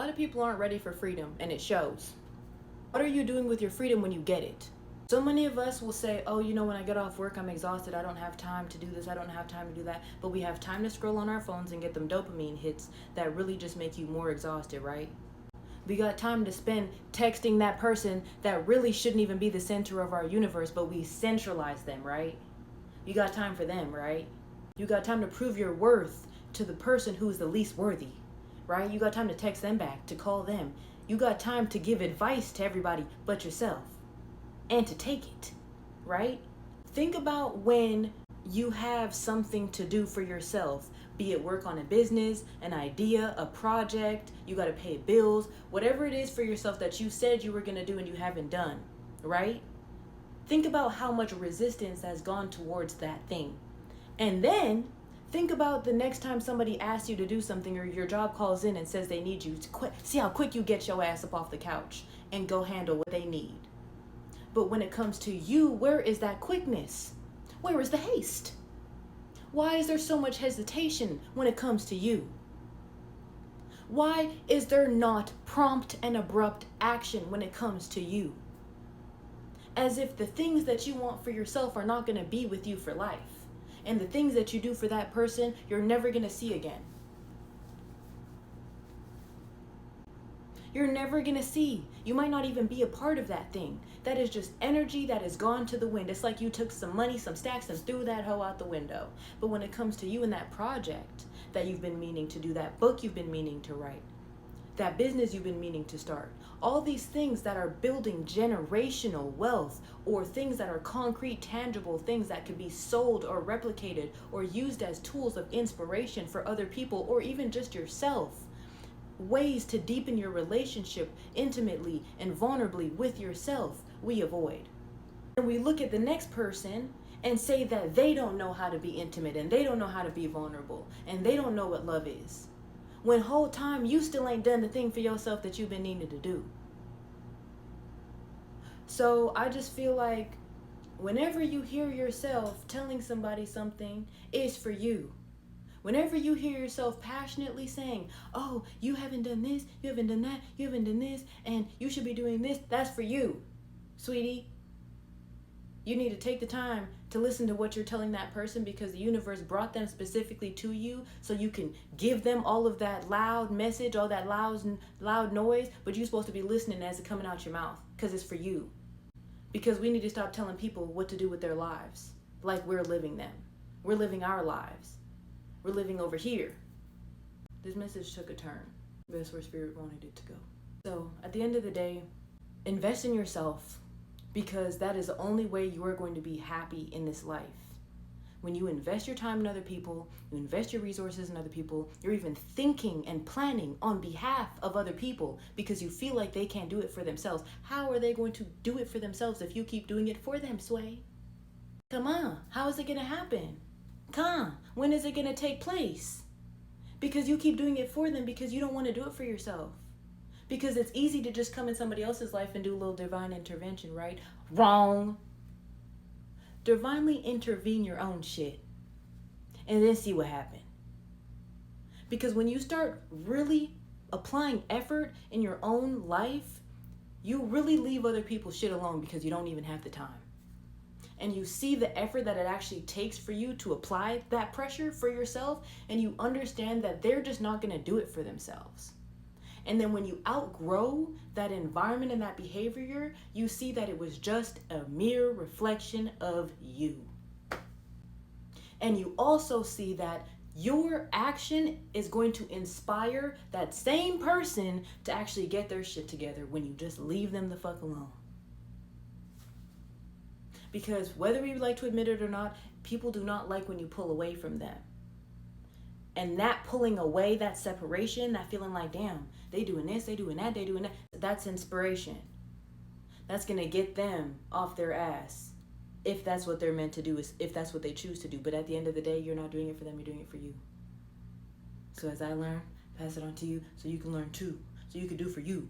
lot of people aren't ready for freedom, and it shows. What are you doing with your freedom when you get it? So many of us will say, oh, you know, when I get off work, I'm exhausted. I don't have time to do this. I don't have time to do that. But we have time to scroll on our phones and get them dopamine hits that really just make you more exhausted, right? We got time to spend texting that person that really shouldn't even be the center of our universe, but we centralize them, right? You got time for them, right? You got time to prove your worth to the person who's the least worthy, right? You got time to text them back, to call them. You got time to give advice to everybody but yourself and to take it, right? Think about when you have something to do for yourself, be it work on a business, an idea, a project, you got to pay bills, whatever it is for yourself that you said you were going to do and you haven't done, right? Think about how much resistance has gone towards that thing. And then think about the next time somebody asks you to do something or your job calls in and says they need you to quit. See how quick you get your ass up off the couch and go handle what they need. But when it comes to you, where is that quickness? Where is the haste? Why is there so much hesitation when it comes to you? Why is there not prompt and abrupt action when it comes to you? As if the things that you want for yourself are not going to be with you for life. And the things that you do for that person, you're never going to see again. You're never going to see. You might not even be a part of that thing. That is just energy that has gone to the wind. It's like you took some money, some stacks, and threw that hoe out the window. But when it comes to you and that project that you've been meaning to do, that book you've been meaning to write, that business you've been meaning to start, all these things that are building generational wealth, or things that are concrete, tangible things that could be sold or replicated or used as tools of inspiration for other people or even just yourself, ways to deepen your relationship intimately and vulnerably with yourself, we avoid. And we look at the next person and say that they don't know how to be intimate and they don't know how to be vulnerable and they don't know what love is. When whole time you still ain't done the thing for yourself that you've been needing to do. So I just feel like whenever you hear yourself telling somebody something, it's for you. Whenever you hear yourself passionately saying, oh, you haven't done this, you haven't done that, you haven't done this, and you should be doing this, that's for you, sweetie. You need to take the time to listen to what you're telling that person, because the universe brought them specifically to you so you can give them all of that loud message, all that loud noise, but you're supposed to be listening as it's coming out your mouth, because it's for you. Because we need to stop telling people what to do with their lives like we're living them. We're living our lives. We're living over here. This message took a turn. That's where Spirit wanted it to go. So at the end of the day, invest in yourself, because that is the only way you are going to be happy in this life. When you invest your time in other people, you invest your resources in other people, you're even thinking and planning on behalf of other people because you feel like they can't do it for themselves. How are they going to do it for themselves if you keep doing it for them, Sway? Come on, how is it going to happen? Come, when is it going to take place? Because you keep doing it for them because you don't want to do it for yourself. Because it's easy to just come in somebody else's life and do a little divine intervention, right? Wrong. Divinely intervene your own shit and then see what happens. Because when you start really applying effort in your own life, you really leave other people's shit alone because you don't even have the time. And you see the effort that it actually takes for you to apply that pressure for yourself, and you understand that they're just not going to do it for themselves. And then when you outgrow that environment and that behavior, you see that it was just a mere reflection of you. And you also see that your action is going to inspire that same person to actually get their shit together when you just leave them the fuck alone. Because whether we like to admit it or not, people do not like when you pull away from them. And that pulling away, that separation, that feeling like, damn, they doing this, they doing that, they doing that, that's inspiration. That's going to get them off their ass. If that's what they're meant to do, if that's what they choose to do. But at the end of the day, you're not doing it for them, you're doing it for you. So as I learn, pass it on to you so you can learn too. So you can do for you.